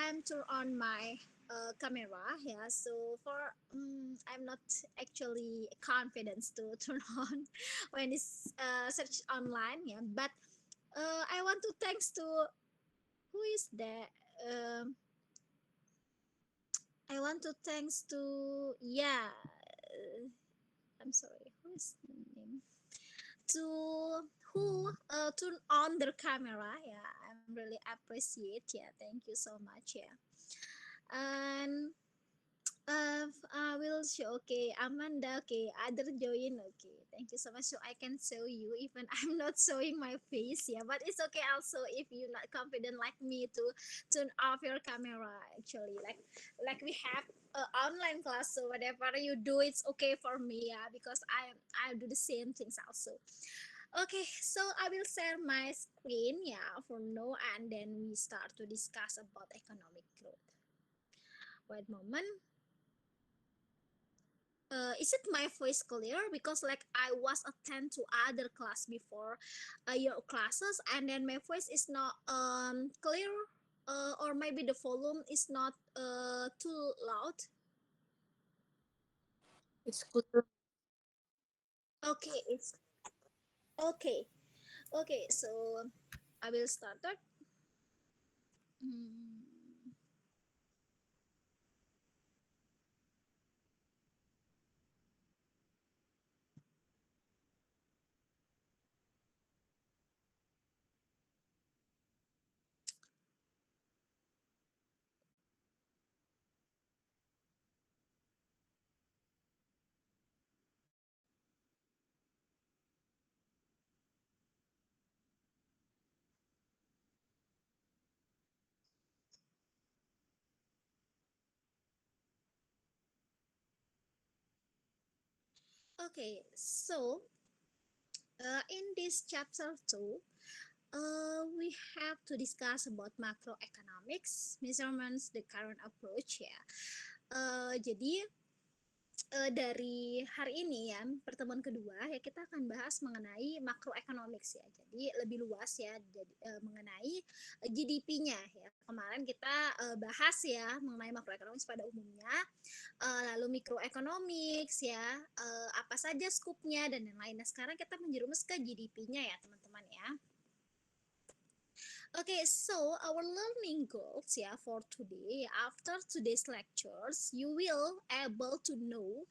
I'm turn on my camera. Yeah, so for I'm not actually confident to turn on when it's search online. Yeah, but I want to thanks to who is that? Um, I want to thanks to yeah. I'm sorry. Who is the name? To who turn on their camera? Yeah, I'm really appreciate. Yeah, thank you so much. Yeah, and I will show. Okay, Amanda. Okay, other join. Okay, thank you so much. So I can show you even I'm not showing my face. Yeah, but it's okay also if you're not confident like me to turn off your camera. Actually, like we have online class, so whatever you do, it's okay for me. Yeah, because I do the same things also. Okay, so I will share my screen. Yeah, for now, and then we start to discuss about economic growth. Wait a moment. Is it my voice clear? Because like I was attend to other class before your classes, and then my voice is not clear, or maybe the volume is not too loud. It's clear. Okay, it's okay. Okay, so I will start that. Hmm. Okay, so in this chapter 2, we have to discuss about macroeconomics, measurements, the current approach ya. Jadi dari hari ini ya, pertemuan kedua ya kita akan bahas mengenai macroeconomics ya. Jadi lebih luas ya, jadi mengenai GDP-nya ya. Kemarin kita bahas ya mengenai macroeconomics pada umumnya, lalu microeconomics ya, apa saja skupnya dan yang lain. Nah, sekarang kita menjerumus ke GDP-nya ya, teman-teman ya. Okay, so our learning goals, yeah, for today. After today's lectures, you will able to know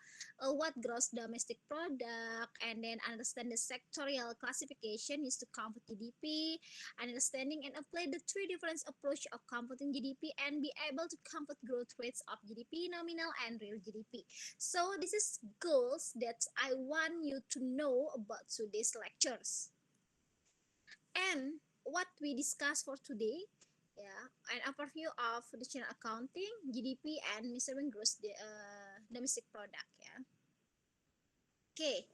what gross domestic product, and then understand the sectorial classification is to compute GDP, understanding and apply the three different approach of computing GDP, and be able to compute growth rates of GDP, nominal and real GDP. So this is goals that I want you to know about today's lectures. And what we discuss for today, yeah, an overview of traditional accounting, GDP, and measuring gross domestic product ya. Oke,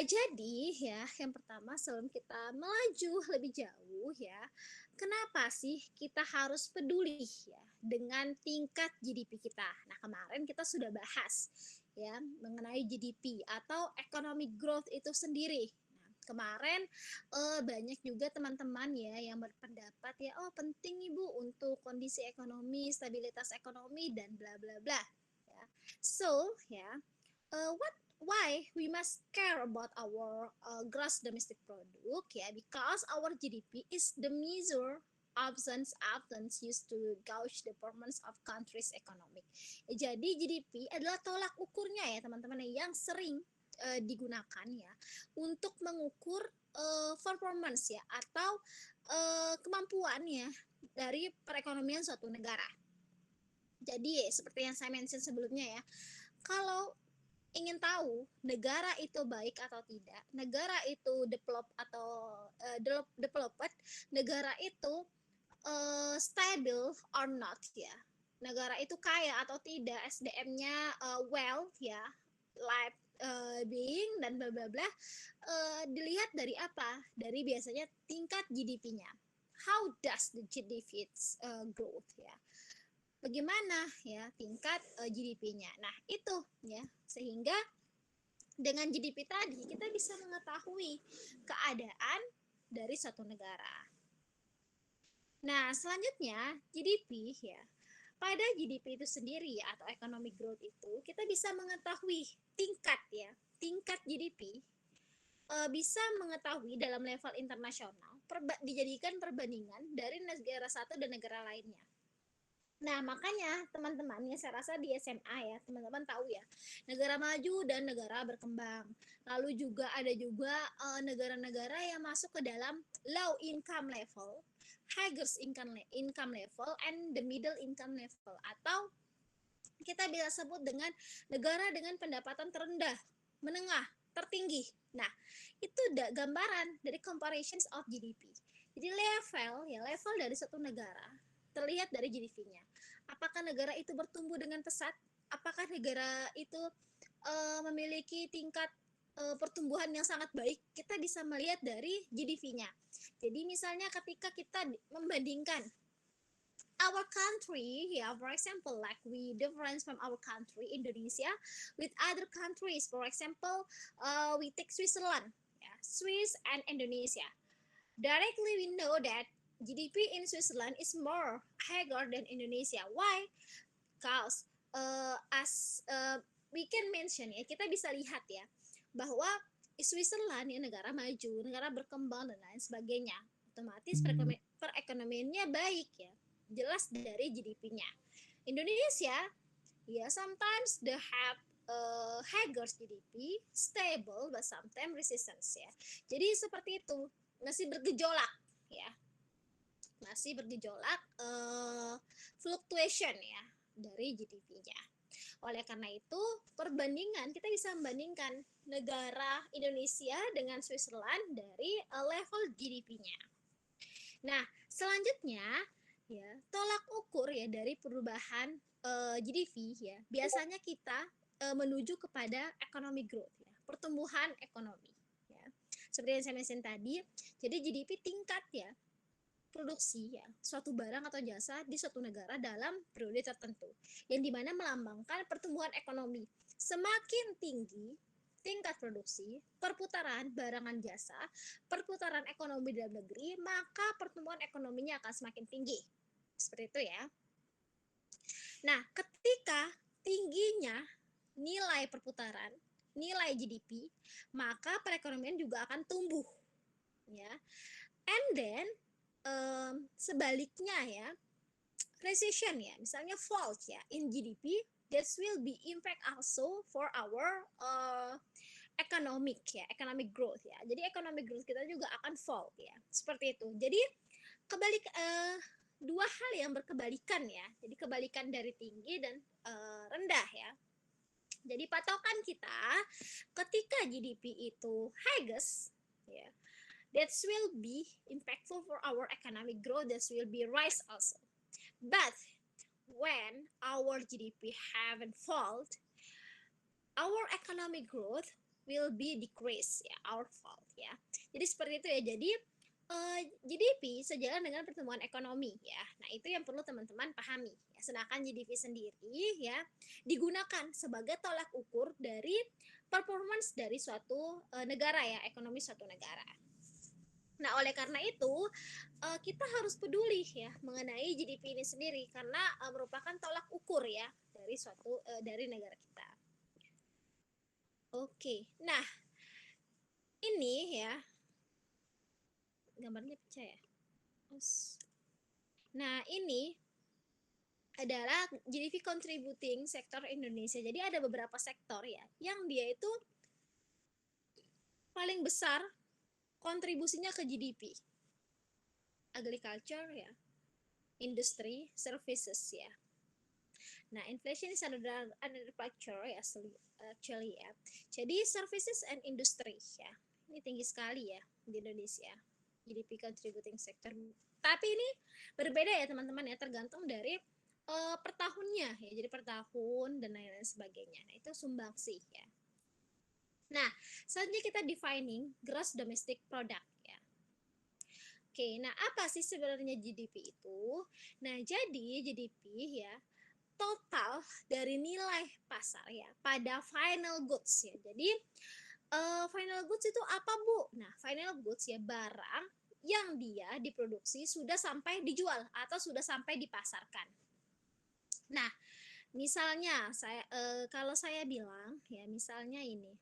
jadi ya yang pertama sebelum kita melaju lebih jauh ya, kenapa sih kita harus peduli ya dengan tingkat GDP kita? Nah kemarin kita sudah bahas ya mengenai GDP atau economic growth itu sendiri. Kemarin banyak juga teman-teman ya yang berpendapat ya oh penting ibu untuk kondisi ekonomi, stabilitas ekonomi dan bla bla bla ya. So ya what why we must care about our gross domestic product ya because our GDP is the measure often used to gauge the performance of countries economic. Jadi GDP adalah tolak ukurnya ya teman-teman yang sering digunakan ya untuk mengukur performance ya atau kemampuan ya dari perekonomian suatu negara. Jadi seperti yang saya mention sebelumnya ya, kalau ingin tahu negara itu baik atau tidak, negara itu develop atau developed, negara itu stable or not ya, negara itu kaya atau tidak, SDM-nya well ya, life being dan bla bla bla, dilihat dari apa? Dari biasanya tingkat GDP-nya. How does the GDP growth ya? Bagaimana ya tingkat GDP-nya? Nah itu ya sehingga dengan GDP tadi kita bisa mengetahui keadaan dari satu negara. Nah selanjutnya GDP ya pada GDP itu sendiri atau economic growth itu kita bisa mengetahui tingkat GDP, bisa mengetahui dalam level internasional dijadikan perbandingan dari negara satu dan negara lainnya. Nah, makanya teman-teman ya, saya rasa di SMA ya, teman-teman tahu ya, negara maju dan negara berkembang. Lalu juga ada juga negara-negara yang masuk ke dalam low income level, highest income level, and the middle income level, atau kita bisa sebut dengan negara dengan pendapatan terendah, menengah, tertinggi. Nah, itu gambaran dari comparisons of GDP. Jadi level dari satu negara terlihat dari GDP-nya. Apakah negara itu bertumbuh dengan pesat? Apakah negara itu memiliki tingkat pertumbuhan yang sangat baik? Kita bisa melihat dari GDP-nya. Jadi misalnya ketika kita membandingkan our country, yeah, for example, like we difference from our country, Indonesia, with other countries. For example, we take Switzerland, yeah, Swiss and Indonesia. Directly, we know that GDP in Switzerland is more higher than Indonesia. Why? Because as we can mention ya, kita bisa lihat ya bahwa Switzerland ya negara maju, negara berkembang dan lain sebagainya. Otomatis perekonomiannya baik ya, jelas dari GDP-nya. Indonesia ya sometimes they have higher GDP, stable but sometimes resistance ya. Jadi seperti itu, masih bergejolak ya, masih bergejolak fluctuation ya dari GDP-nya. Oleh karena itu, perbandingan kita bisa membandingkan negara Indonesia dengan Switzerland dari level GDP-nya. Nah, selanjutnya ya, tolak ukur ya dari perubahan GDP ya. Biasanya kita menuju kepada economic growth ya, pertumbuhan ekonomi ya. Seperti yang saya mention tadi, jadi GDP tingkat ya produksi ya suatu barang atau jasa di suatu negara dalam periode tertentu yang dimana melambangkan pertumbuhan ekonomi. Semakin tinggi tingkat produksi, perputaran barangan jasa, perputaran ekonomi dalam negeri, maka pertumbuhan ekonominya akan semakin tinggi. Seperti itu ya. Nah, ketika tingginya nilai perputaran, nilai GDP, maka perekonomian juga akan tumbuh. Ya. And then sebaliknya ya, recession ya, misalnya fall ya in GDP, that will be impact also for our economic growth ya. Jadi economic growth kita juga akan fall ya, seperti itu. Jadi kebalik dua hal yang berkebalikan ya. Jadi kebalikan dari tinggi dan rendah ya. Jadi patokan kita ketika GDP itu highest ya, that will be impactful for our economic growth, that will be rise also. But when our GDP haven't fallen, our economic growth will be decrease ya, our fault ya. Jadi seperti itu ya. Jadi GDP sejalan dengan pertumbuhan ekonomi ya. Nah, itu yang perlu teman-teman pahami ya. Sedangkan GDP sendiri ya digunakan sebagai tolak ukur dari performance dari suatu negara ya, ekonomi suatu negara. Nah, oleh karena itu kita harus peduli ya mengenai GDP ini sendiri karena merupakan tolak ukur ya dari suatu dari negara kita. Oke. Nah, ini ya gambarnya pecah ya. Nah, ini adalah GDP contributing sektor Indonesia. Jadi ada beberapa sektor ya yang dia itu paling besar kontribusinya ke GDP. Agriculture ya, industry, services ya. Nah, inflation is another factor ya actually ya. Jadi services and industry ya. Ini tinggi sekali ya di Indonesia. GDP contributing sector. Tapi ini berbeda ya teman-teman ya, tergantung dari per tahunnya ya. Jadi per tahun dan lain-lain sebagainya. Nah, itu sumbangsih ya. Nah, selanjutnya kita defining gross domestic product ya. Oke, nah apa sih sebenarnya GDP itu? Nah, jadi GDP ya total dari nilai pasar ya pada final goods ya. Jadi final goods itu apa, Bu? Nah, final goods ya barang yang dia diproduksi sudah sampai dijual atau sudah sampai dipasarkan. Nah, misalnya kalau saya bilang ya misalnya ini.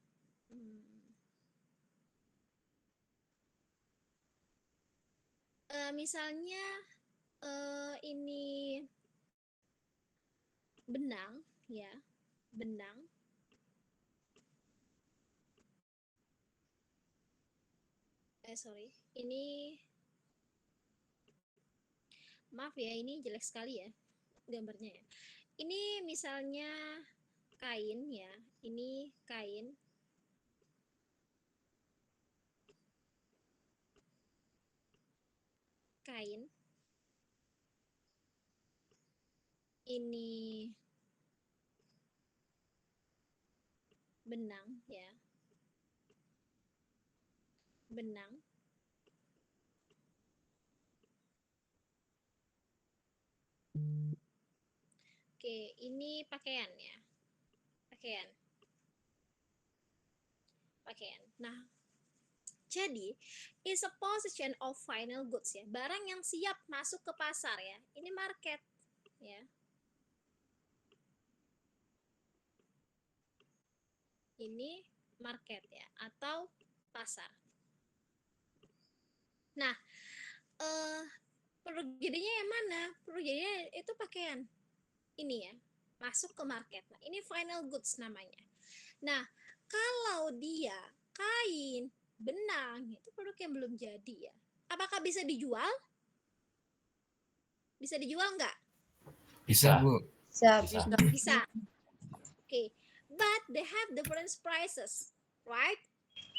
Misalnya ini benang ya, benang. Sorry, ini maaf ya, ini jelek sekali ya gambarnya ya. Ini misalnya kain ya, ini kain. Kain. Ini benang ya. Benang. Oke, ini pakaian ya. Pakaian. Pakaian. Nah, jadi is a position of final goods ya. Barang yang siap masuk ke pasar ya. Ini market ya. Ini market ya atau pasar. Nah, produk jadinya yang mana? Produk jadinya itu pakaian. Ini ya, masuk ke market. Nah, ini final goods namanya. Nah, kalau dia kain, benang, itu produk yang belum jadi ya. Apakah bisa dijual? Bisa dijual nggak? Bisa, Bu. Bisa. Bisa. Okay. But they have different prices, right?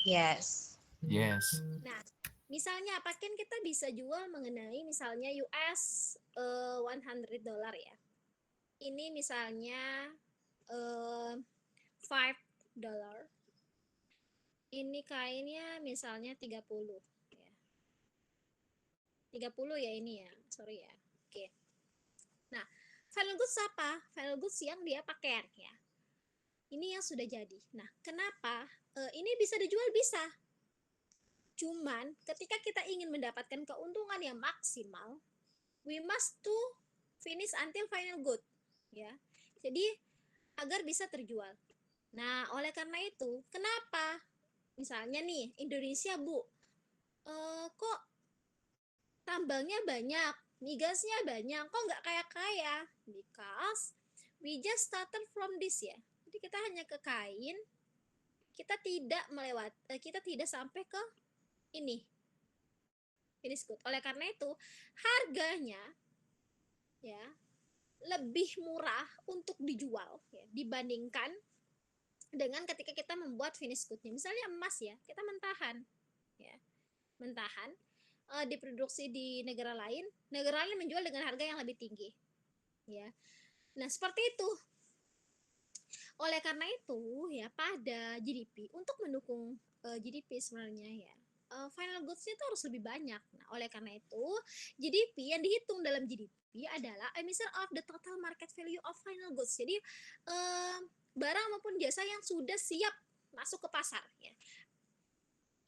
Yes. Yes. Nah, misalnya pakaian kita bisa jual mengenai misalnya US $100 ya. Ini misalnya $5. Ini kainnya misalnya 30 ya. 30 ya ini ya. Sorry ya. Oke. Nah, final goods apa? Final goods yang dia pakaian ya. Ini yang sudah jadi. Nah, kenapa ini bisa dijual? Bisa. Cuman ketika kita ingin mendapatkan keuntungan yang maksimal, we must to finish until final good ya. Jadi agar bisa terjual. Nah, oleh karena itu, kenapa misalnya nih Indonesia, Bu, kok tambangnya banyak, migasnya banyak, kok nggak kaya-kaya? Because we just started from this ya. Jadi kita hanya ke kain, kita tidak sampai ke ini finish good. Oleh karena itu harganya ya lebih murah untuk dijual ya dibandingkan dengan ketika kita membuat finish goodnya. Misalnya emas ya, kita mentahan ya, mentahan diproduksi di negara lain menjual dengan harga yang lebih tinggi ya. Nah seperti itu. Oleh karena itu ya pada GDP untuk mendukung GDP sebenarnya ya final goods-nya itu harus lebih banyak. Nah, oleh karena itu GDP yang dihitung dalam GDP adalah emission of the total market value of final goods. Jadi barang maupun jasa yang sudah siap masuk ke pasar ya.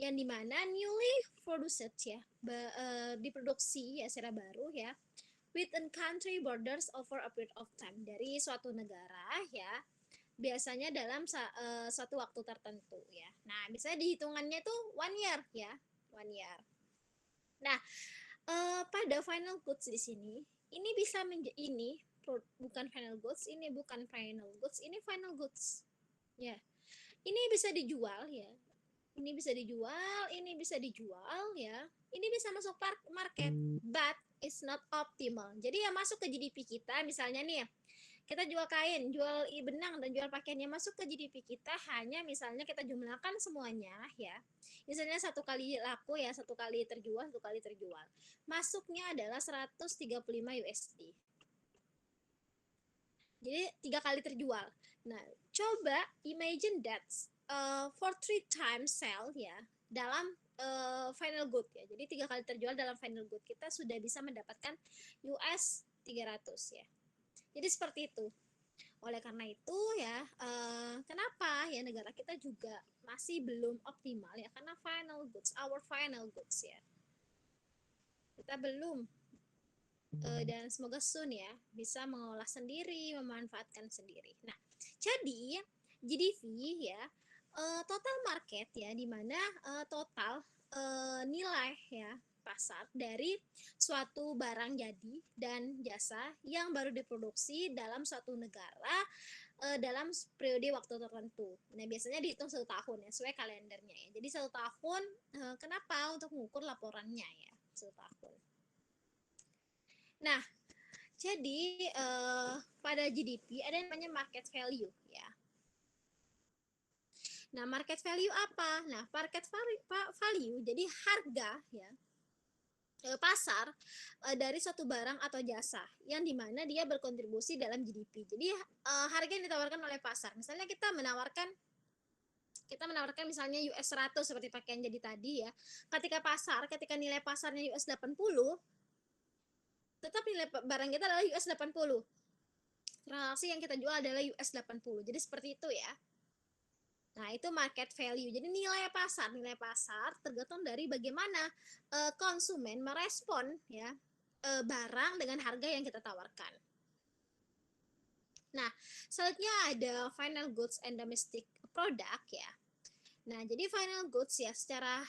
Yang dimana newly produced ya, diproduksi ya secara baru ya within country borders over a period of time, dari suatu negara ya biasanya dalam suatu waktu tertentu ya. Nah, biasanya dihitungannya itu 1 year ya, 1 year. Nah, pada final goods di sini, ini bisa ini bukan final goods, ini bukan final goods, ini final goods. Ya. Ini bisa dijual ya. Ini bisa dijual, ini bisa dijual ya. Ini bisa masuk market, but it's not optimal. Jadi yang masuk ke GDP kita misalnya nih kita jual kain, jual benang, dan jual pakaiannya masuk ke GDP kita hanya misalnya kita jumlahkan semuanya ya. Misalnya 1 kali laku ya, 1 kali terjual, 1 kali terjual. Masuknya adalah 135 USD. Jadi 3 kali terjual. Nah, coba imagine that for 3 times sell ya dalam final good ya. Jadi 3 kali terjual dalam final good kita sudah bisa mendapatkan US 300 ya. Jadi seperti itu. Oleh karena itu ya, kenapa ya negara kita juga masih belum optimal ya, karena final goods, our final goods ya. Kita belum Dan semoga soon ya bisa mengolah sendiri, memanfaatkan sendiri. Nah, jadi GDP ya, total market ya, di mana total nilai ya pasar dari suatu barang jadi dan jasa yang baru diproduksi dalam suatu negara dalam periode waktu tertentu. Nah, biasanya dihitung 1 tahun ya, sesuai kalendernya ya. Jadi 1 tahun, kenapa? Untuk mengukur laporannya ya, 1 tahun. Nah, jadi pada GDP ada yang namanya market value ya. Nah, market value apa? Nah, market value jadi harga ya pasar dari suatu barang atau jasa yang dimana dia berkontribusi dalam GDP. Jadi harga yang ditawarkan oleh pasar. Misalnya kita menawarkan misalnya US 100 seperti pakaian jadi tadi ya. Ketika nilai pasarnya US 80, tetap nilai barang kita adalah US 80. Transaksi yang kita jual adalah US 80. Jadi seperti itu ya. Nah, itu market value. Jadi nilai pasar tergantung dari bagaimana konsumen merespon ya barang dengan harga yang kita tawarkan. Nah, selanjutnya ada final goods and domestic product ya. Nah, jadi final goods ya secara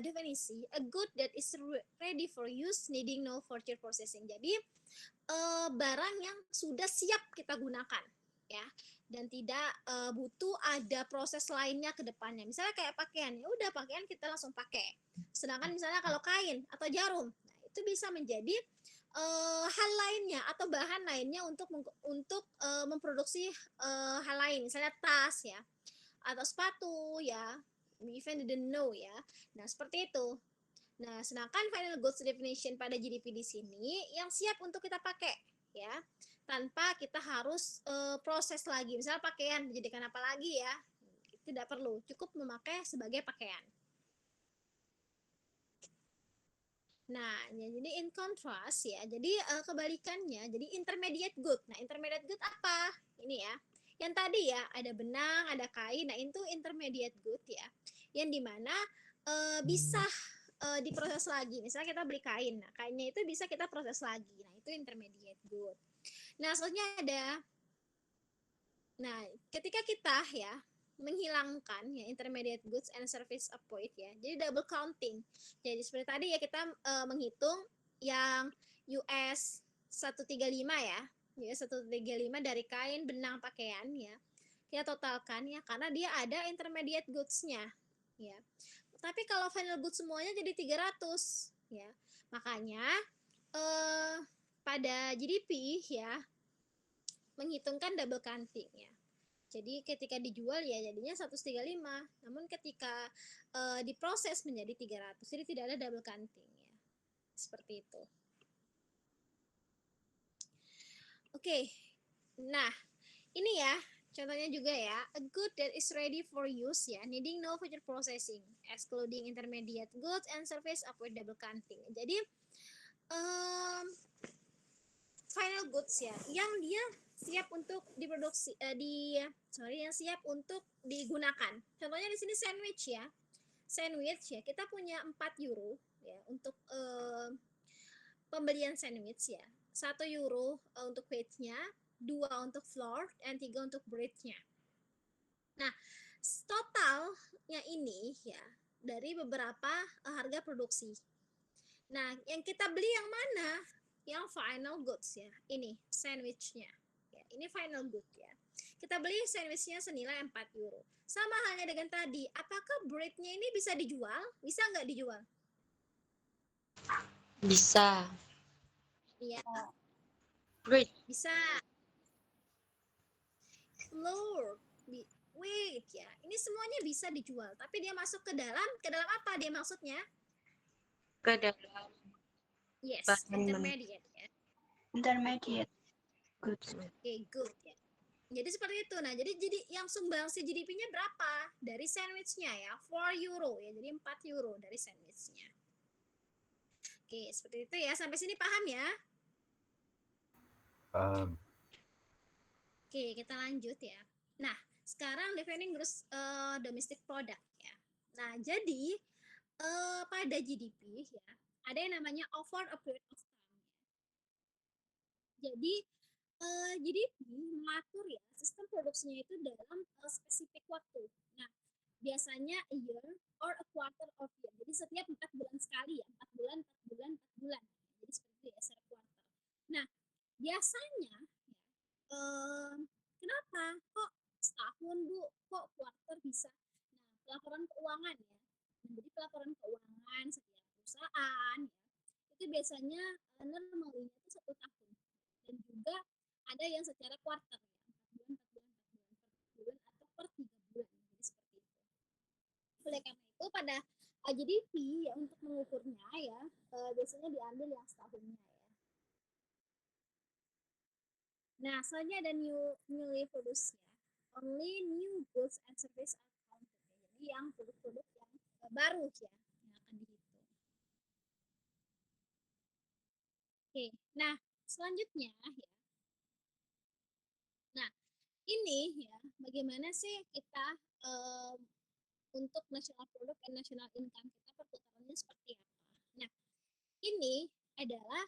definisi, a good that is ready for use needing no further processing. Jadi barang yang sudah siap kita gunakan ya dan tidak butuh ada proses lainnya ke depannya. Misalnya kayak pakaian, ya udah pakaian kita langsung pakai. Sedangkan misalnya kalau kain atau jarum, nah itu bisa menjadi hal lainnya atau bahan lainnya untuk memproduksi hal lain, misalnya tas ya atau sepatu ya, even didn't know ya. Nah, seperti itu. Nah, sedangkan final goods definition pada GDP di sini yang siap untuk kita pakai ya, tanpa kita harus proses lagi. Misalnya pakaian dijadikan apa lagi ya? Tidak perlu, cukup memakai sebagai pakaian. Nah, ya, jadi in contrast ya. Jadi kebalikannya, jadi intermediate good. Nah, intermediate good apa? Ini ya. Yang tadi ya, ada benang, ada kain. Nah, itu intermediate good ya. Yang dimana bisa diproses lagi. Misalnya kita beli kain, nah kainnya itu bisa kita proses lagi. Nah, itu intermediate good. Nah, selanjutnya ada, nah ketika kita ya menghilangkan ya intermediate goods and service avoid ya, jadi double counting. Jadi seperti tadi ya kita menghitung yang US 135 ya, US 135 dari kain, benang, pakaian ya, kita totalkan ya karena dia ada intermediate goods-nya ya. Tapi kalau final goods semuanya jadi 300 ya. Makanya pada GDP ya menghitungkan double counting ya. Jadi ketika dijual ya jadinya 135, namun ketika diproses menjadi 300, jadi tidak ada double counting ya. Seperti itu. Oke. Nah, ini ya contohnya juga ya, a good that is ready for use ya, needing no further processing, excluding intermediate goods and service avoid double counting. Jadi final goods ya, yang dia siap untuk diproduksi yang siap untuk digunakan. Contohnya di sini sandwich ya. Sandwich ya, kita punya 4 euro ya untuk pembelian sandwich ya. 1 euro untuk weight-nya, 2 untuk flour, dan 3 untuk bread-nya. Nah, totalnya ini ya dari beberapa harga produksi. Nah, yang kita beli yang mana? Yang final goods ya. Ini sandwich-nya. Ya, ini final good ya. Kita beli sandwich-nya senilai 4 euro. Sama halnya dengan tadi, apakah bread-nya ini bisa dijual? Bisa nggak dijual? Bisa. Iya. Great. Bisa. Flour, weight ya. Ini semuanya bisa dijual, tapi dia masuk ke dalam apa dia maksudnya? Ke dalam. Yes, bahan intermediate ya. Intermediate goods. Oke, good ya. Jadi seperti itu. Nah, jadi yang sumbangsi GDP-nya berapa? Dari sandwich-nya ya, 4 euro ya. Jadi 4 euro dari sandwich-nya. Oke, seperti itu ya. Sampai sini paham ya? Oke, kita lanjut ya. Nah, sekarang defining gross domestic product ya. Nah, jadi pada GDP ya, ada yang namanya over a period of time. Jadi GDP mengatur ya sistem produksinya itu dalam spesifik waktu. Nah, biasanya a year or a quarter of year. Jadi setiap 4 bulan sekali ya, 4 bulan, 4 bulan, 4 bulan. Jadi seperti itu ya, secara quarter. Nah, biasanya ya, kenapa kok setahun Bu, kok quarter bisa? Nah, pelaporan keuangan ya. Nah, jadi pelaporan keuangan setiap perusahaan ya, itu biasanya normalnya itu 1 tahun. Dan juga ada yang secara quarter ya, 4 bulan, 4 bulan, 4 bulan, 4 bulan atau per 3 bulan. Jadi seperti itu. Oleh karena itu pada GDP ya untuk mengukurnya ya biasanya diambil yang setahunnya ya. Nah, selanjutnya ada newly produced ya. Only new goods and service are counted. Ya. Jadi yang produk-produk yang baru ya yang akan dihitung. Oke, nah selanjutnya ya. Nah, ini ya bagaimana sih kita untuk national product dan national income kita perputarannya seperti apa? Nah, ini adalah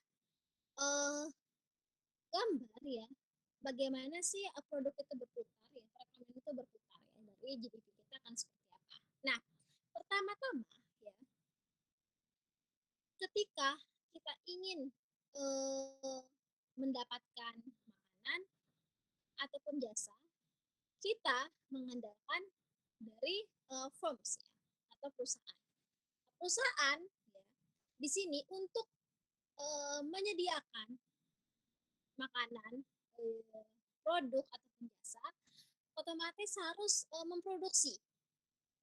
gambar ya bagaimana sih produk itu berputar ya, perekonomian itu berputar ya dari GDP kita akan seperti apa. Nah, pertama-tama ya ketika kita ingin mendapatkan makanan ataupun jasa, kita mengandalkan dari firms ya atau perusahaan. Perusahaan ya di sini untuk menyediakan makanan, produk ataupun jasa, otomatis harus memproduksi.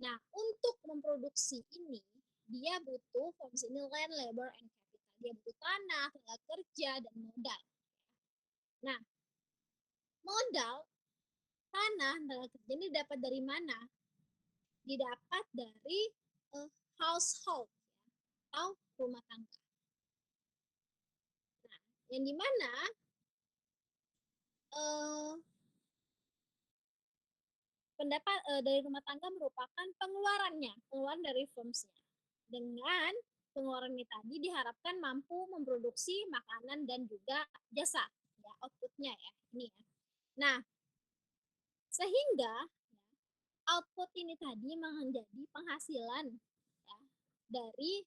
Nah, untuk memproduksi ini dia butuh fungsi ini land, labor, and capital. Dia butuh tanah, tenaga kerja, dan modal. Nah, modal, tanah, tenaga kerja ini dapat dari mana? Didapat dari household atau rumah tangga. Nah, yang dimana pendapat dari rumah tangga merupakan pengeluaran dari firmsnya. Dengan pengeluaran ini tadi diharapkan mampu memproduksi makanan dan juga jasa, ya outputnya ya ini ya. Nah, sehingga ya, output ini tadi menjadi penghasilan ya, dari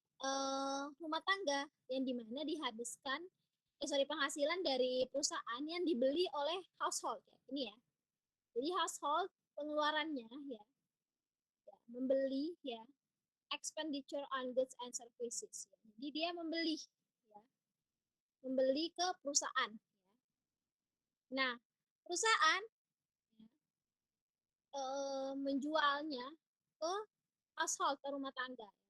rumah tangga yang dimana dihabiskan penghasilan dari perusahaan yang dibeli oleh household ya ini ya. Jadi household pengeluarannya ya, membeli ya expenditure on goods and services. Ya. Jadi dia membeli ya, membeli ke perusahaan. Ya. Nah, perusahaan ya, menjualnya ke household, ke rumah tangga. Ya.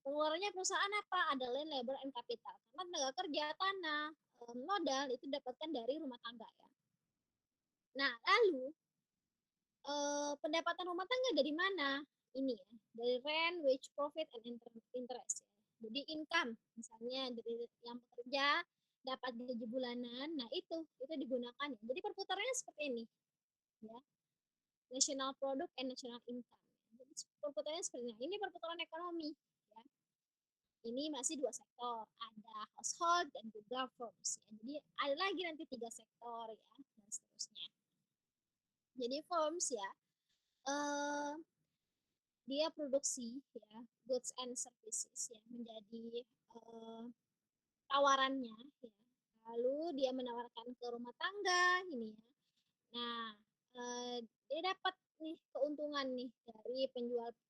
Pengeluarannya perusahaan apa? Ada land, labor, and capital. Karena tenaga kerja, tanah, modal itu didapatkan dari rumah tangga ya. Nah, lalu pendapatan rumah tangga dari mana? Ini ya, dari rent, wage, profit, and interest. Ya. Jadi income, misalnya dari yang bekerja dapat gaji bulanan, nah itu digunakan. Ya. Jadi perputarannya seperti ini, ya, national product and national income. Jadi perputarannya seperti ini. Ini perputaran ekonomi. Ya. Ini masih 2 sektor, ada household dan juga firms. Ya. Jadi ada lagi nanti 3 sektor ya dan seterusnya. Jadi firms ya. Dia produksi ya goods and services ya menjadi tawarannya ya. Lalu dia menawarkan ke rumah tangga ini ya. Nah, dia dapat nih keuntungan nih dari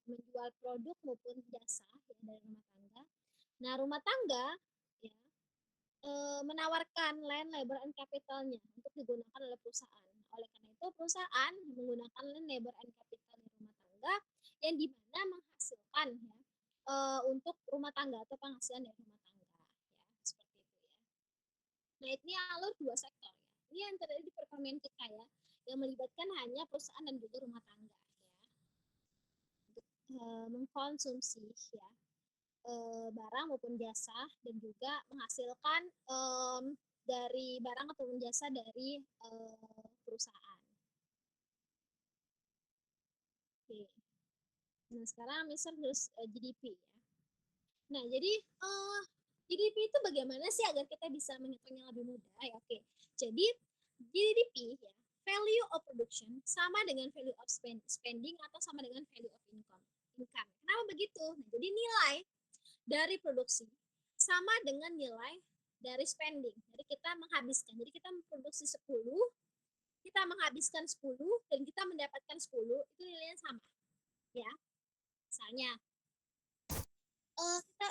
menjual produk maupun jasa ya dari rumah tangga. Nah, rumah tangga ya menawarkan land, labor, and capitalnya untuk digunakan oleh perusahaan. Oleh karena itu perusahaan menggunakan land, labor, and capital di rumah tangga yang dimana menghasilkan ya untuk rumah tangga atau penghasilan dari rumah tangga ya seperti itu ya. Nah ini alur 2 sektor ya. Ini yang terjadi di perekonomian kita ya yang melibatkan hanya perusahaan dan juga rumah tangga ya untuk mengkonsumsi ya barang maupun jasa dan juga menghasilkan dari barang ataupun jasa dari perusahaan. Oke. Nah sekarang misal terus GDP ya. Nah jadi GDP itu bagaimana sih agar kita bisa menghitungnya lebih mudah ya? Oke. Jadi GDP ya, value of production sama dengan value of spending atau sama dengan value of income. Kenapa begitu? Nah, jadi nilai dari produksi sama dengan nilai dari spending. Jadi kita menghabiskan. Jadi kita memproduksi 10, kita menghabiskan 10 dan kita mendapatkan 10, itu nilainya sama. Ya. Misalnya kita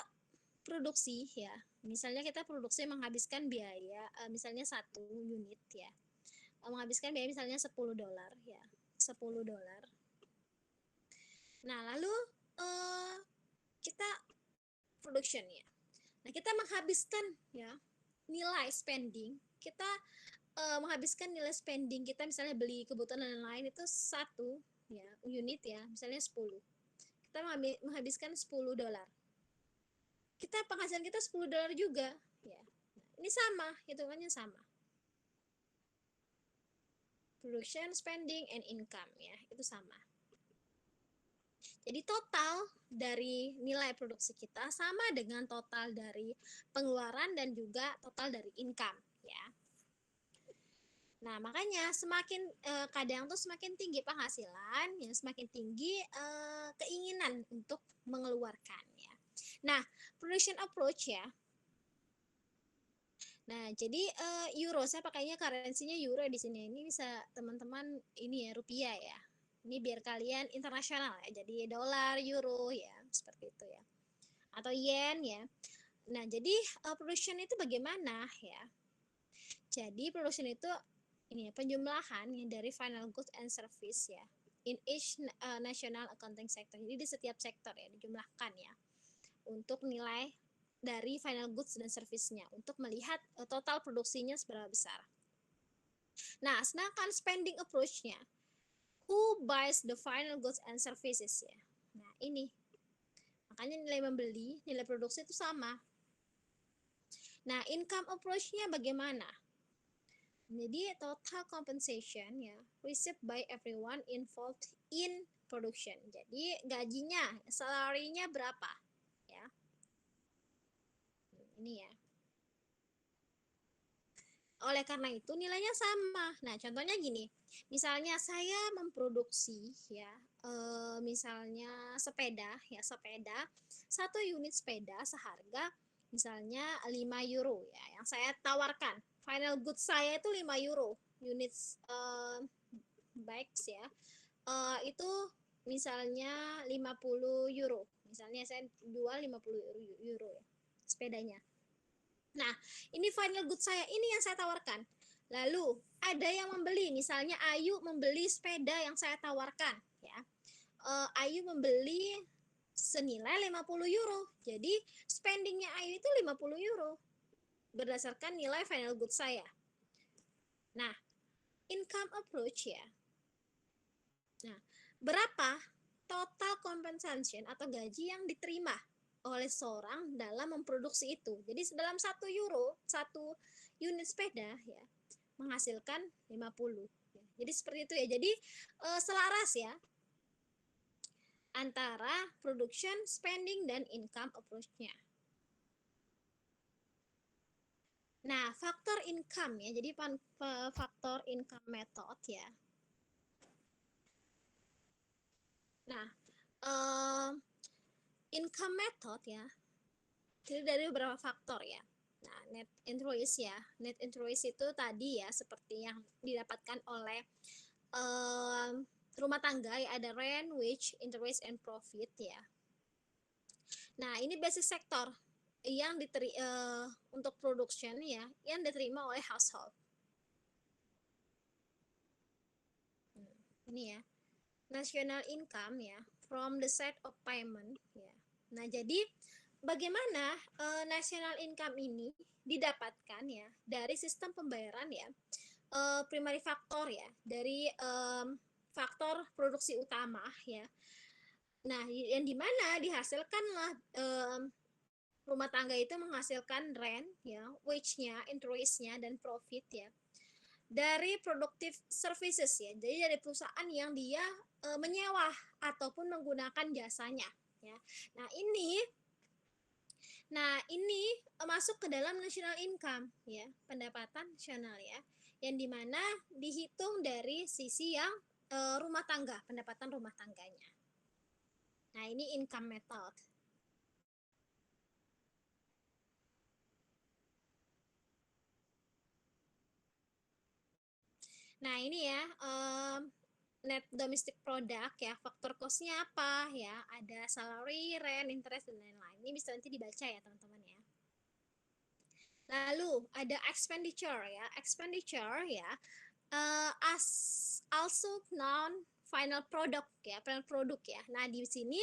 produksi ya. Misalnya kita produksi menghabiskan biaya misalnya 1 unit ya. Menghabiskan biaya misalnya $10 ya. $10. Nah, lalu kita production ya. Nah, kita menghabiskan ya nilai spending, kita menghabiskan nilai spending kita misalnya beli kebutuhan dan lain-lain itu 1 ya, unit ya, misalnya 10. Kita menghabiskan $10. Kita penghasilan kita $10 juga ya. Ini sama, hitungannya sama. Production, spending, and income ya, itu sama. Jadi total dari nilai produksi kita sama dengan total dari pengeluaran dan juga total dari income ya. Nah, makanya semakin kadang tuh semakin tinggi penghasilan, ya semakin tinggi keinginan untuk mengeluarkan ya. Nah, production approach ya. Nah, jadi euro, saya pakainya currency-nya euro di sini. Ini bisa teman-teman ini ya rupiah ya. Ini biar kalian internasional ya. Jadi dolar, euro ya, seperti itu ya. Atau yen ya. Nah, jadi production itu bagaimana ya? Jadi production itu ini ya, penjumlahan ya, dari final goods and service ya. In each national accounting sector. Jadi di setiap sektor ya dijumlahkan ya. Untuk nilai dari final goods dan service-nya untuk melihat total produksinya seberapa besar. Nah, sedangkan spending approach-nya, who buys the final goods and services ya. Nah, ini. Makanya nilai membeli, nilai produksi itu sama. Nah, income approach-nya bagaimana? Jadi total compensation ya, received by everyone involved in production. Jadi gajinya, salary-nya berapa? Ya. Ini ya. Oleh karena itu nilainya sama. Nah, contohnya gini. Misalnya saya memproduksi ya, misalnya sepeda ya, 1 unit sepeda seharga misalnya €5 ya, yang saya tawarkan. Final good saya itu €5 unit bikes ya. Itu misalnya €50. Misalnya saya jual €50 ya sepedanya. Nah, ini final good saya, ini yang saya tawarkan. Lalu ada yang membeli, misalnya Ayu membeli sepeda yang saya tawarkan, ya. Ayu membeli senilai €50. Jadi spendingnya Ayu itu €50 berdasarkan nilai final good saya. Nah, income approach ya. Nah, berapa total compensation atau gaji yang diterima oleh seorang dalam memproduksi itu. Jadi dalam €1, 1 unit sepeda ya menghasilkan 50. Jadi seperti itu ya. Jadi selaras ya antara production, spending, dan income approach-nya. Nah, faktor income ya. Jadi faktor income method ya. Nah, income method ya terdiri dari beberapa faktor ya. Nah, net introit ya. Net introit itu tadi ya seperti yang didapatkan oleh rumah tangga ya, ada rent, wage, interest, and profit ya. Nah, ini basic sektor yang untuk production ya yang diterima oleh household. Ini ya. National income ya from the side of payment ya. Nah, jadi bagaimana national income ini didapatkan ya dari sistem pembayaran ya, primary factor ya, dari faktor produksi utama ya. Nah, yang dimana dihasilkanlah rumah tangga itu menghasilkan rent ya, wage-nya, interest-nya, dan profit ya dari productive services ya. Jadi dari perusahaan yang dia menyewa ataupun menggunakan jasanya ya. Nah, ini Nah, ini masuk ke dalam national income ya, pendapatan nasional ya, yang dimana dihitung dari sisi yang rumah tangga, pendapatan rumah tangganya. Nah, ini income method. Nah, ini ya net domestic product ya, faktor cost-nya apa ya, ada salary, rent, interest, dan lain-lain. Ini bisa nanti dibaca ya teman-teman ya. Lalu ada expenditure ya, expenditure ya, as also known final product ya, final produk ya. Nah, di sini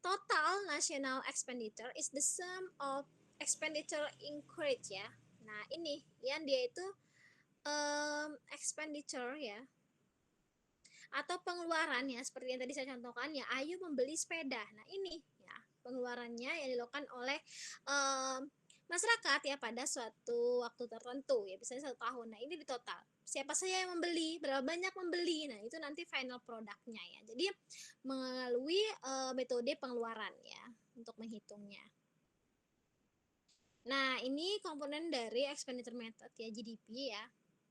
total national expenditure is the sum of expenditure incurred ya. Nah, ini yang dia itu expenditure ya, atau pengeluaran ya, seperti yang tadi saya contohkan ya, Ayu membeli sepeda. Nah, ini ya pengeluarannya yang dilakukan oleh masyarakat ya pada suatu waktu tertentu ya, misalnya 1 tahun. Nah, ini di total siapa saja yang membeli, berapa banyak membeli. Nah, itu nanti final produknya ya. Jadi melalui metode pengeluaran ya untuk menghitungnya. Nah, ini komponen dari expenditure method ya, GDP ya.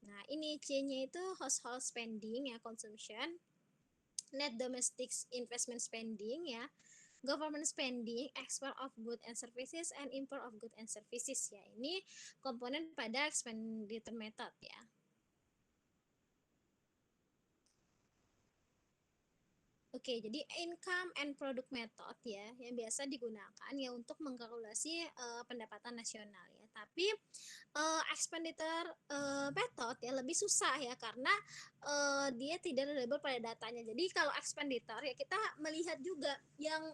Nah, ini C-nya itu household spending ya, consumption, net domestic investment spending ya, government spending, export of goods and services, and import of goods and services ya. Ini komponen pada expenditure method ya. Oke, jadi income and product method ya yang biasa digunakan ya untuk mengkalkulasi pendapatan nasional ya. Tapi expenditure method ya lebih susah ya karena dia tidak reliable pada datanya. Jadi kalau expenditure ya kita melihat juga yang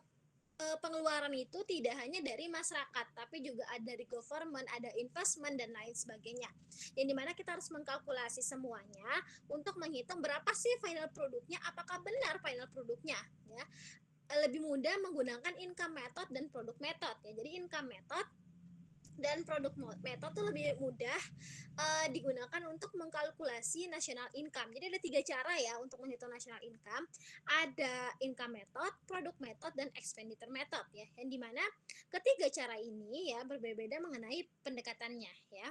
pengeluaran itu tidak hanya dari masyarakat, tapi juga ada dari government, ada investment dan lain sebagainya. Yang dimana kita harus mengkalkulasi semuanya untuk menghitung berapa sih final produknya, apakah benar final produknya, ya. Lebih mudah menggunakan income method dan product method ya. Jadi income method dan produk method itu lebih mudah digunakan untuk mengkalkulasi national income. Jadi ada 3 cara ya untuk menghitung national income. Ada income method, product method, dan expenditure method ya. Yang dimana ketiga cara ini ya berbeda-beda mengenai pendekatannya ya.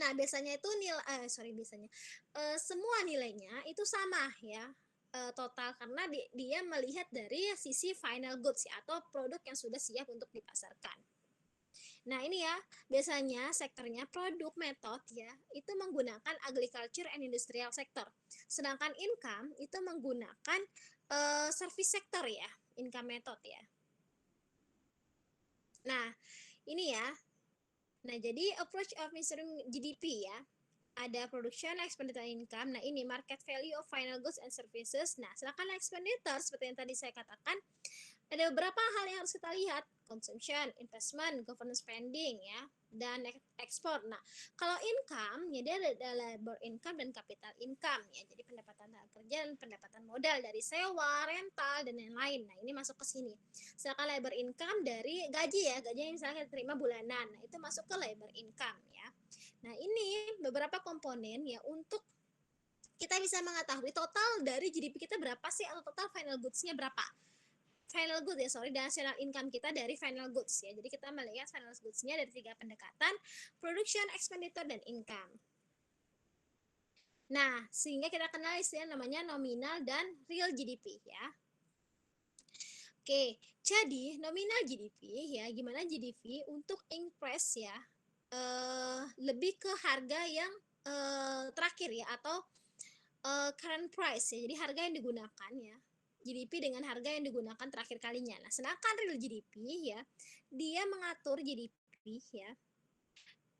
Nah, biasanya itu semua nilainya itu sama ya, total karena dia melihat dari sisi final goods ya, atau produk yang sudah siap untuk dipasarkan. Nah, ini ya, biasanya sektornya produk method ya, itu menggunakan agriculture and industrial sector. Sedangkan income itu menggunakan service sector ya, income method ya. Nah, ini ya. Nah, jadi approach of measuring GDP ya. Ada production, expenditure, income. Nah, ini market value of final goods and services. Nah, sedangkan expenditure seperti yang tadi saya katakan, ada beberapa hal yang harus kita lihat: consumption, investment, government spending ya, dan ekspor. Nah, kalau income ya dia ada labor income dan capital income ya. Jadi pendapatan tenaga kerja dan pendapatan modal dari sewa, rental dan lain-lain. Nah, ini masuk ke sini. Sedangkan labor income dari gaji ya, gaji yang misalnya kita terima bulanan. Nah, itu masuk ke labor income ya. Nah, ini beberapa komponen ya untuk kita bisa mengetahui total dari GDP kita berapa sih, atau total final goods-nya berapa. Final goods ya, national income kita dari final goods ya. Jadi kita melihat final goods-nya dari 3 pendekatan: production, expenditure, dan income. Nah, sehingga kita kenal istilah namanya nominal dan real GDP ya. Oke, jadi nominal GDP ya, gimana GDP untuk increase ya, lebih ke harga yang terakhir ya, atau current price ya. Jadi harga yang digunakan ya, GDP dengan harga yang digunakan terakhir kalinya. Nah, sedangkan real GDP ya, dia mengatur GDP ya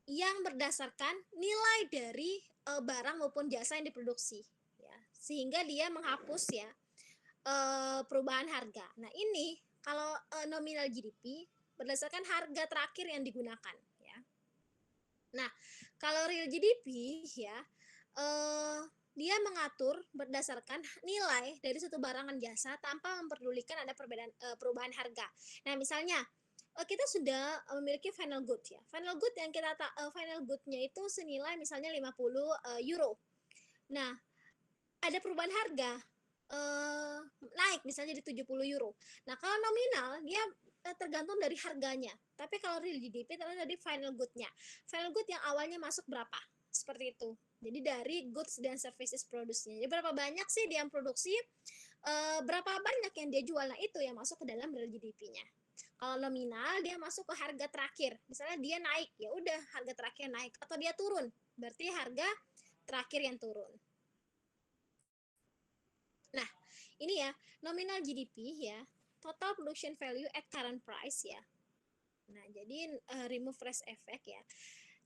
yang berdasarkan nilai dari barang maupun jasa yang diproduksi ya, sehingga dia menghapus ya perubahan harga. Nah, ini kalau nominal GDP berdasarkan harga terakhir yang digunakan ya. Nah, kalau real GDP ya dia mengatur berdasarkan nilai dari suatu barang dan jasa tanpa memperdulikan ada perubahan harga. Nah, misalnya kita sudah memiliki final good ya. Final good yang final good-nya itu senilai misalnya 50 euro. Nah, ada perubahan harga naik misalnya di 70 euro. Nah, kalau nominal dia tergantung dari harganya. Tapi kalau real GDP tergantung dari final good-nya. Final good yang awalnya masuk berapa? Seperti itu. Jadi dari goods dan services produce-nya. Jadi berapa banyak sih dia yang produksi, berapa banyak yang dia jual. Nah, itu yang masuk ke dalam real GDP-nya. Kalau nominal dia masuk ke harga terakhir. Misalnya dia naik, ya udah harga terakhir naik, atau dia turun, berarti harga terakhir yang turun. Nah, ini ya, nominal GDP ya, total production value at current price ya. Nah, jadi remove rest effect ya.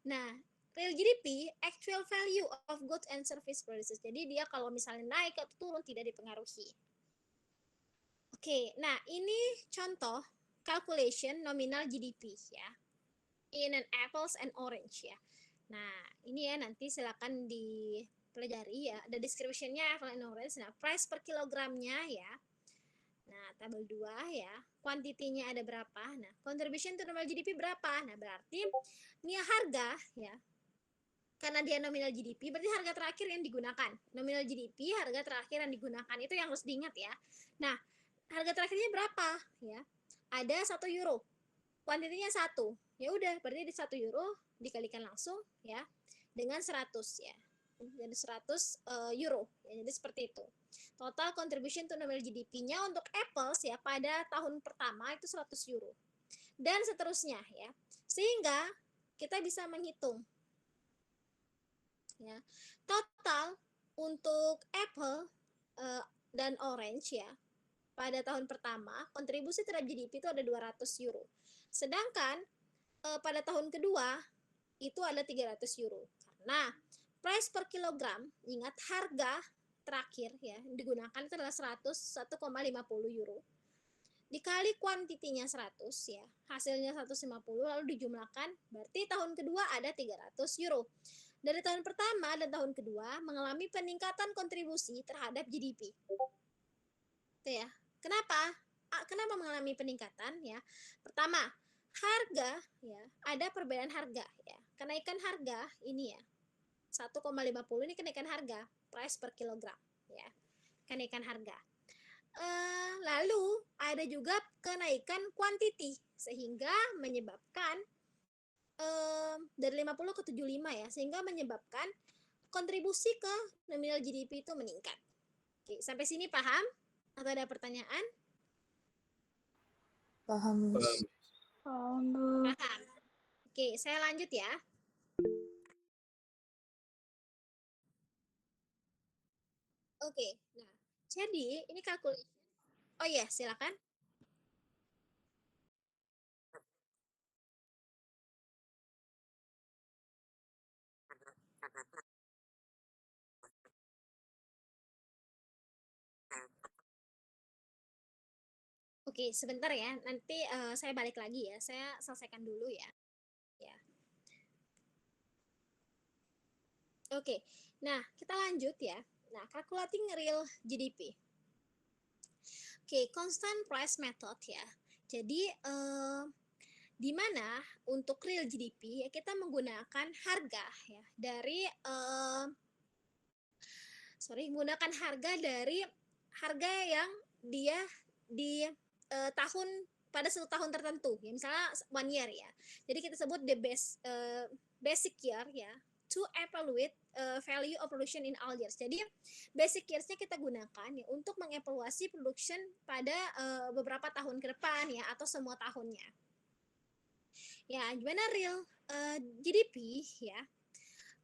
Nah, real GDP, actual value of goods and service prices. Jadi dia kalau misalnya naik atau turun tidak dipengaruhi. Oke, nah ini contoh calculation nominal GDP ya. In an apples and orange ya. Nah, ini ya nanti silakan dipelajari ya. Ada description-nya apple and orange. Nah, price per kilogramnya ya. Nah, tabel 2 ya. Kuantitinya ada berapa? Nah, contribution to nominal GDP berapa? Nah, berarti ini harga ya. Karena dia nominal GDP, berarti harga terakhir yang digunakan. Nominal GDP, harga terakhir yang digunakan. Itu yang harus diingat ya. Nah, harga terakhirnya berapa? Ya, ada 1 euro. Kuantitinya 1. Ya udah, berarti di 1 euro dikalikan langsung ya dengan 100 ya. Jadi 100 euro. Ya, jadi seperti itu. Total contribution to nominal GDP-nya untuk apples ya pada tahun pertama itu 100 euro. Dan seterusnya ya. Sehingga kita bisa menghitung ya. Total untuk apple dan orange ya pada tahun pertama kontribusi terhadap GDP itu ada 200 euro. Sedangkan pada tahun kedua itu ada 300 euro. Karena price per kilogram, ingat harga terakhir ya digunakan itu adalah 101,50 euro. Dikali kuantitinya 100 ya, hasilnya 150 lalu dijumlahkan, berarti tahun kedua ada 300 euro. Dari tahun pertama dan tahun kedua mengalami peningkatan kontribusi terhadap GDP. Itu ya. Kenapa? Kenapa mengalami peningkatan ya? Pertama, harga ya, ada perbedaan harga ya. Kenaikan harga ini ya. 1,50 ini kenaikan harga, price per kilogram ya. Kenaikan harga. Lalu ada juga kenaikan quantity sehingga menyebabkan dari 50 ke 75 ya, sehingga menyebabkan kontribusi ke nominal GDP itu meningkat. Oke, sampai sini paham? Atau ada pertanyaan? Paham, Miss. Paham. Oke, saya lanjut ya. Oke, nah, jadi ini calculation. Oh iya, silakan. Oke, sebentar ya. Nanti saya balik lagi ya. Saya selesaikan dulu ya. Ya. Oke. Nah, kita lanjut ya. Nah, calculating real GDP. Oke, constant price method ya. Jadi di mana untuk real GDP ya kita menggunakan harga ya dari menggunakan harga dari harga yang dia di tahun pada satu tahun tertentu ya, misalnya 1 year ya. Jadi kita sebut the basic year ya to evaluate value of production in all years. Jadi basic years-nya kita gunakan ya untuk mengevaluasi production pada beberapa tahun ke depan ya atau semua tahunnya. Ya, gimana real GDP ya?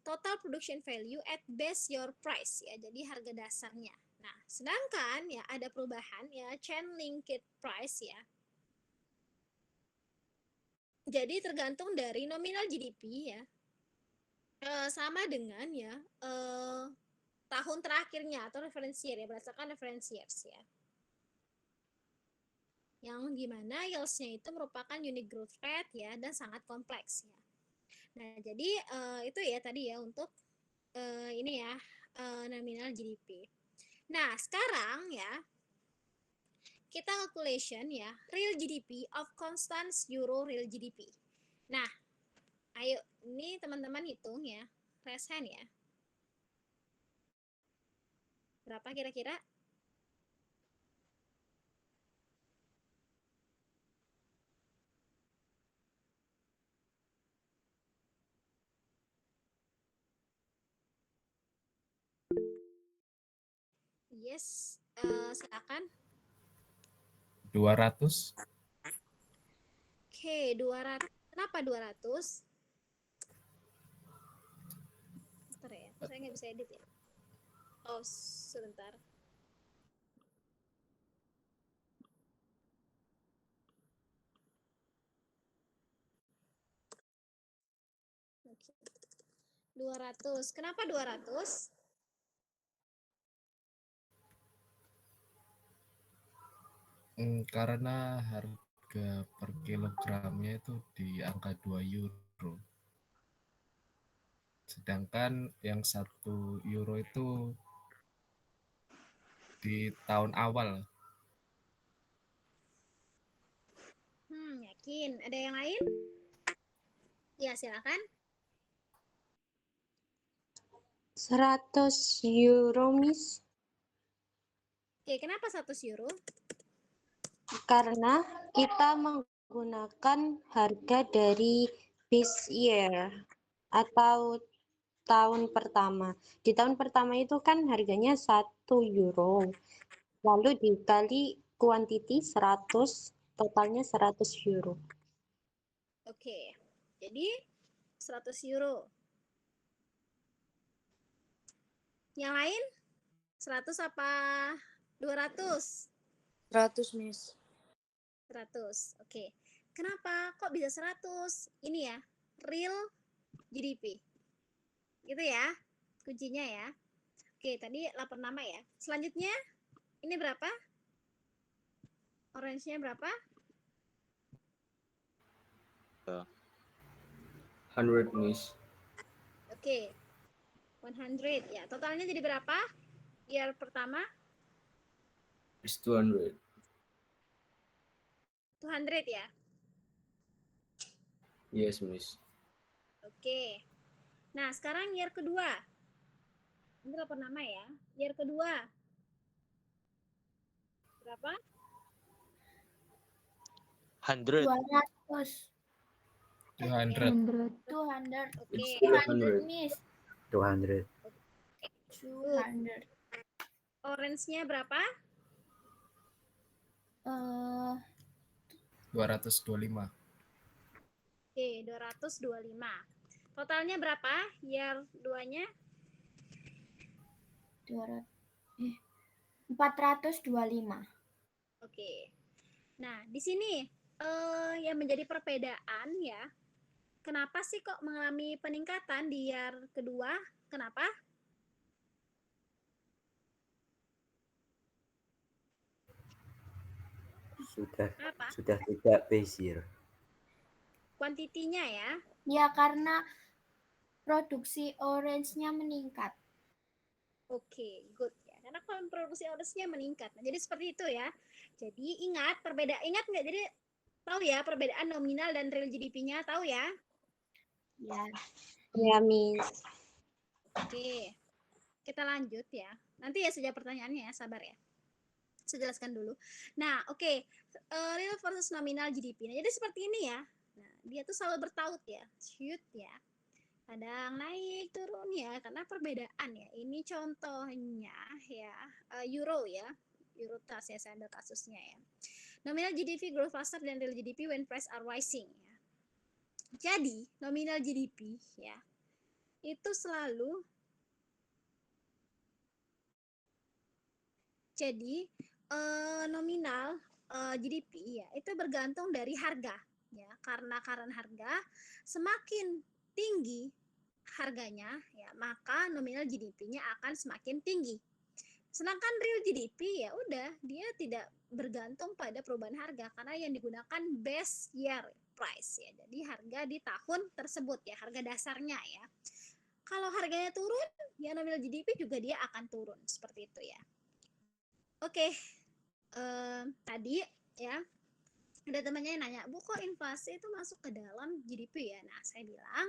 Total production value at base your price ya. Jadi harga dasarnya. Nah, sedangkan ya ada perubahan ya chain linked price ya. Jadi tergantung dari nominal GDP ya. Sama dengan ya tahun terakhirnya atau reference year ya, berdasarkan reference years ya. Yang dimana yields-nya itu merupakan unit growth rate ya dan sangat kompleks ya. Nah, jadi itu ya tadi ya untuk ini ya nominal GDP. Nah, sekarang ya kita calculation ya real GDP of constant euro real GDP. Nah, ayo ini teman-teman hitung ya, raise hand ya. Berapa kira-kira? Yes, silakan. 200. Oke, 200. Kenapa 200? Bentar ya, saya nggak bisa edit ya. Oh, sebentar. Oke. 200. Kenapa 200? Karena harga per kilogramnya itu di angka 2 euro. Sedangkan yang 1 euro itu di tahun awal. Yakin. Ada yang lain? Ya, silakan. 100 euro, Miss. Oke, kenapa 100 euro? Karena kita menggunakan harga dari base year atau tahun pertama. Di tahun pertama itu kan harganya 1 euro. Lalu dikali kuantiti 100, totalnya 100 euro. Oke. Jadi 100 euro. Yang lain? 100 apa 200? 100, Miss. 100. Oke. Kenapa kok bisa 100? Ini ya, real GDP. Gitu ya. Kuncinya ya. Oke, tadi lapor nama ya. Selanjutnya ini berapa? Orange-nya berapa? 100, Miss. Oke. 100 ya. Totalnya jadi berapa? Year pertama It's 200. 200 ya. Yes, Miss. Oke. Nah, sekarang year kedua. Ini lapor nama ya. Year kedua. Berapa? 100. 200. 200. 200. Oke. It's 200, 200. Miss. 200. 200. Orange-nya berapa? 225. Oke, 225. Totalnya berapa? Year 2-nya? 425. Oke. Nah, di sini yang menjadi perbedaan ya. Kenapa sih kok mengalami peningkatan di year kedua? Kenapa? Apa? Sudah tidak base year. Kuantitinya ya. Ya, karena produksi orange-nya meningkat. Oke, good ya. Karena produksi orange-nya meningkat. Nah, jadi seperti itu ya. Jadi ingat nggak? Jadi tahu ya perbedaan nominal dan real GDP-nya, tahu ya? Ya. Ya, Miss. Oke. Kita lanjut ya. Nanti ya saja pertanyaannya ya, sabar ya. Saya jelaskan dulu. Nah, oke. Real versus nominal GDP. Nah, jadi seperti ini ya. Nah, dia tuh selalu bertaut ya. Shoot ya. Kadang naik turun ya karena perbedaan ya. Ini contohnya ya euro ya. Euro tas ya, saya ambil kasusnya ya. Nominal GDP grow faster than real GDP when price are rising ya. Jadi, nominal GDP ya itu selalu jadi nominal GDP ya itu bergantung dari harga ya. Karena harga semakin tinggi harganya ya maka nominal GDP-nya akan semakin tinggi. Sedangkan real GDP ya udah dia tidak bergantung pada perubahan harga karena yang digunakan base year price ya. Jadi harga di tahun tersebut ya, harga dasarnya ya. Kalau harganya turun, ya nominal GDP juga dia akan turun seperti itu ya. Oke. Tadi ya ada temannya yang nanya, Bu kok inflasi itu masuk ke dalam GDP ya? Nah, saya bilang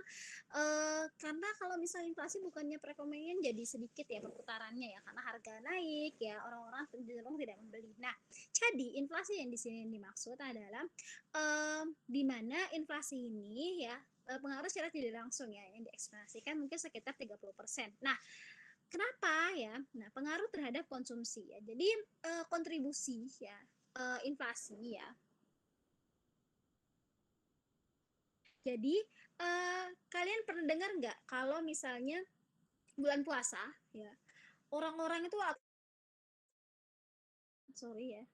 karena kalau misalnya inflasi bukannya perekonomian jadi sedikit ya perputarannya ya, karena harga naik ya orang-orang cenderung tidak membeli. Nah, jadi inflasi yang di sini dimaksud adalah di mana inflasi ini ya pengaruh secara tidak langsung ya yang diekspektasikan mungkin sekitar 30%. Nah, Kenapa ya? Nah, pengaruh terhadap konsumsi ya. Jadi kontribusi ya, inflasi ya. Jadi kalian pernah dengar nggak kalau misalnya bulan puasa ya, orang-orang itu sorry ya.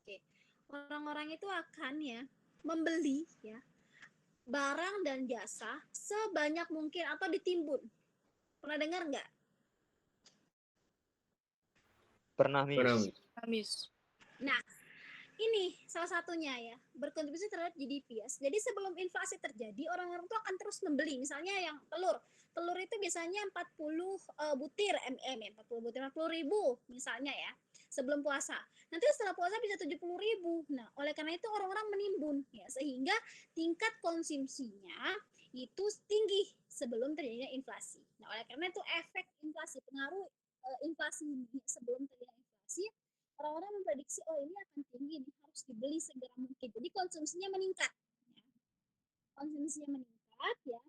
Oke. Orang-orang itu akan ya membeli ya barang dan jasa sebanyak mungkin atau ditimbun. Pernah dengar nggak? Pernah, Pernah, Miss. Miss. Miss. Nah, ini salah satunya ya, berkontribusi terhadap GDP ya. Jadi sebelum inflasi terjadi, orang-orang tuh akan terus membeli. Misalnya yang telur. Telur itu biasanya 40 butir ya, 40 butir 40.000 misalnya ya, sebelum puasa. Nanti setelah puasa bisa 70.000. Nah, oleh karena itu orang-orang menimbun ya, sehingga tingkat konsumsinya itu tinggi sebelum terjadinya inflasi. Nah, oleh karena itu efek inflasi, pengaruh inflasi sebelum terjadinya inflasi, orang-orang memprediksi oh ini akan tinggi nih, harus dibeli segera mungkin. Jadi konsumsinya meningkat. Ya. Konsumsinya meningkat ya.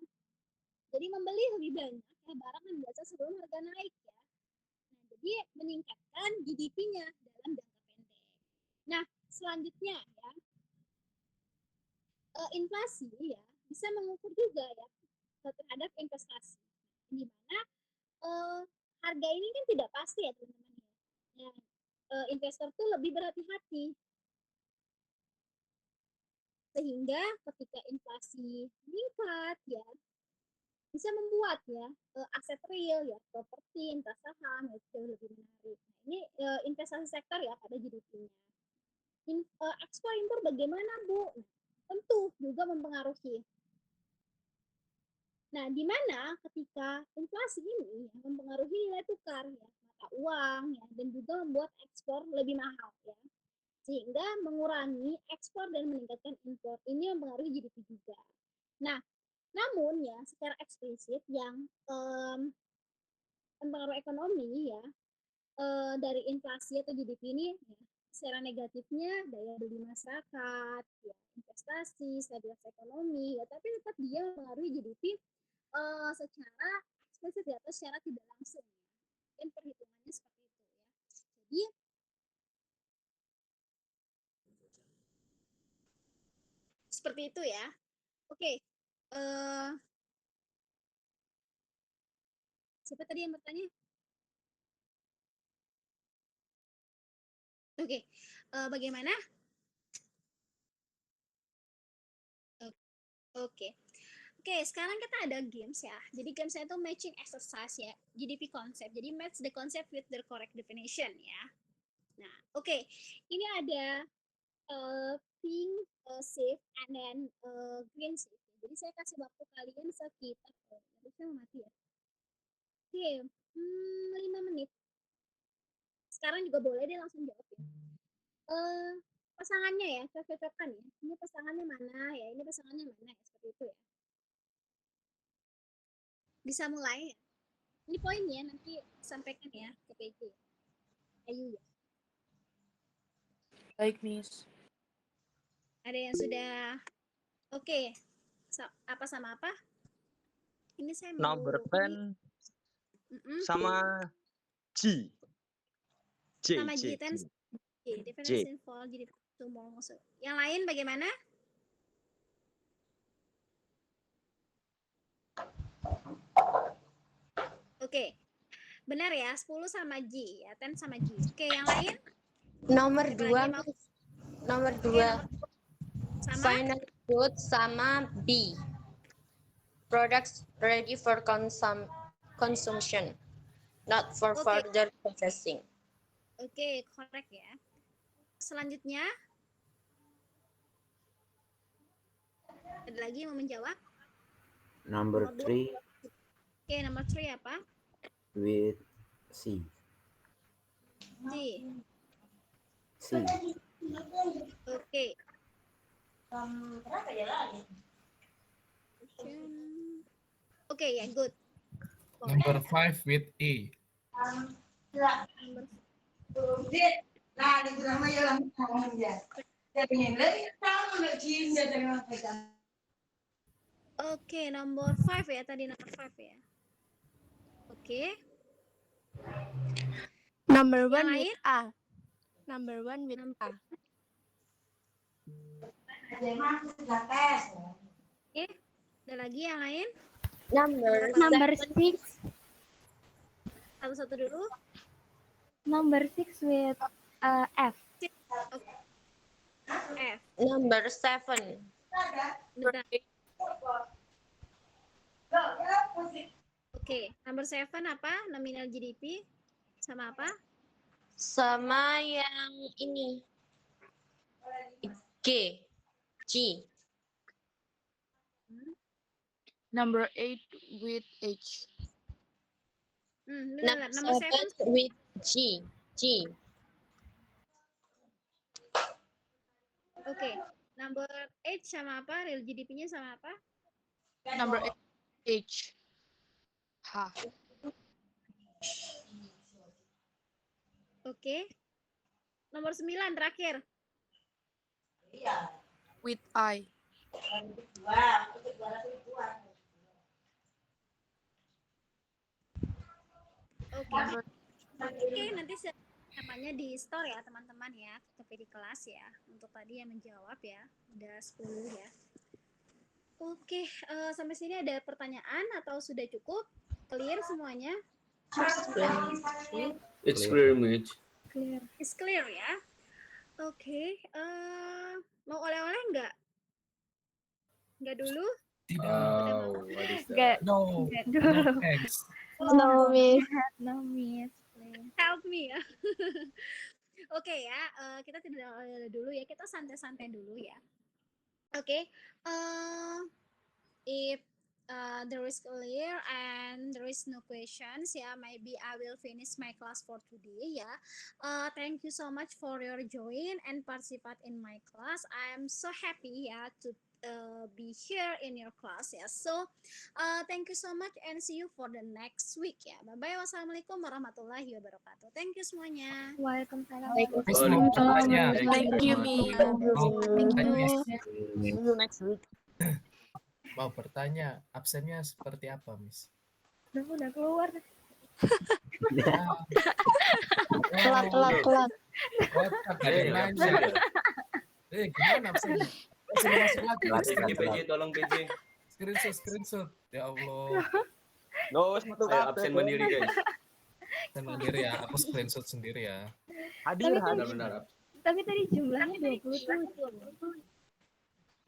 Jadi membeli lebih banyak ya barang dan jasa sebelum harga naik ya. Nah, jadi meningkatkan GDP-nya dalam jangka pendek. Nah, selanjutnya ya inflasi ya bisa mengukur juga ya terhadap investasi. Di mana harga ini kan tidak pasti ya teman-teman ya. Investor tuh lebih berhati-hati sehingga ketika inflasi meningkat ya bisa membuat ya aset real ya properti entah saham itu lebih menarik. Nah, ini investasi sektor ya pada GDP-nya. Ekspor impor bagaimana Bu? Nah, tentu juga mempengaruhi. Nah, di mana ketika inflasi ini ya, mempengaruhi nilai tukar ya mata uang ya dan juga membuat ekspor lebih mahal ya sehingga mengurangi ekspor dan meningkatkan impor ini mempengaruhi GDP juga. Nah, namun ya secara eksplisit yang mempengaruhi ekonomi ya dari inflasi atau GDP ini ya, secara negatifnya daya beli masyarakat, ya, investasi, stabilitas ekonomi, ya, tapi tetap dia mempengaruhi GDP secara eksplisit ya, atau secara tidak langsung. Dan perhitungannya seperti itu ya. Jadi seperti itu ya. Oke. Siapa tadi yang bertanya? Oke. Bagaimana? Oke. Oke, sekarang kita ada games ya. Jadi gamesnya itu matching exercise ya. GDP concept. Jadi match the concept with the correct definition ya. Nah, oke. Ini ada pink shift and then green shift. Jadi saya kasih waktu kalian sekitar harusnya mati ya. Oke, 5 menit. Sekarang juga boleh deh langsung jawab ya. Pasangannya ya, cocok-cocokan ya. Ini pasangannya mana ya? Ini pasangannya mana ya? Seperti itu ya. Bisa mulai ya. Ini poinnya nanti sampaikan ya ke PJ. Ayu ya. Baik, Miss. Ada yang sudah oke. Apa sama apa? Ini saya mau Number 10 Mm-mm. sama G. J, sama J, G10 J. difference in fall jadi tomorrow. Yang lain bagaimana? Oke. Benar ya, 10 sama G ya, 10 sama G. Oke, yang lain? Nomor Siapa 2, lagi mau? nomor Oke, 2. sama Final goods sama B. Products ready for consumption, not for Oke. further processing. Oke, correct ya. Selanjutnya ada lagi yang mau menjawab? Number Nomor 3 Oke, nomor 3 apa? with C. C. C. Oke. Oke ya, good. Number 5 with E. Oke, number 5 ya, tadi number 5 ya. Oke, Number yang one lain? with A. Number one with A. Oke, ada lagi yang lain? Number Number seven. 6. Satu-satu dulu. Number 6 with F. Oke. F. Number 7. Bentar. Oke, number 7 apa? Nominal GDP sama apa? Sama yang ini. G. G. Number 8 with H. Bentar, Number number 7. 7 with G. G. Oke, number 8 sama apa? Real GDP-nya sama apa? Number 8 H. H. Oke. Nomor 9 terakhir. With I. Oke. Oke, nanti namanya di store ya teman-teman ya, tapi di kelas ya. Untuk tadi yang menjawab ya, udah 10 ya. Oke, sampai sini ada pertanyaan atau sudah cukup? Clear semuanya? It's clear, Mitch. It's clear ya. Oke, mau oleh-oleh nggak? Nggak dulu? Tidak. Oh, what is Gak. that? No. Gak No dulu. thanks. No, miss. No, miss. Help me ya. Oke ya, kita tidak oleh-oleh dulu ya, kita santai-santai dulu ya. Oke, if there is clear and there is no questions, yeah, maybe I will finish my class for today. Yeah, thank you so much for your join and participate in my class. I am so happy, yeah, to be here in your class. Yeah, so thank you so much and see you for the next week. Ya, bye bye. Wassalamualaikum warahmatullahi wabarakatuh. Thank you semuanya. Waalaikumsalam. Miss mau bertanya. Thank you, Mi. Mau bertanya, Miss. See you next week. Mau bertanya, absennya seperti apa, Miss? Udah keluar. Telat. Oh, ada yang nanya. Gimana absennya? Sudah masuk lagi. PJ, tolong PJ. Screenshot. Ya Allah. No, satu Ayo absen mandiri, guys. Sendiri ya, aku screenshot sendiri ya. Hadir. Benar-benar. Tapi tadi jumlahnya 27.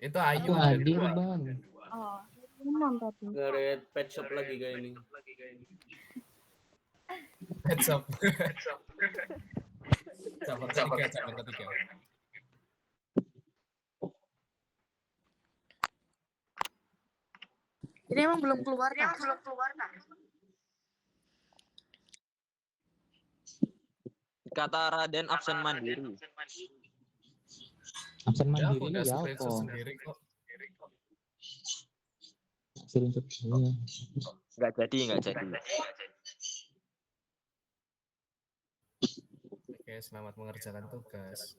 Itu Ayu hadir, kedua. Bang. Oh, 6 tadi. Nge-read pet shop lagi kayak ini. Heads up. Cabang ketiga. Ini emang belum keluar kan? Kata Raden absen mandiri. Absen Ya, aku mandiri udah ini ya screenshot apa? sendiri kok. Screenshot ini. Nggak jadi. Oke, selamat mengerjakan tugas.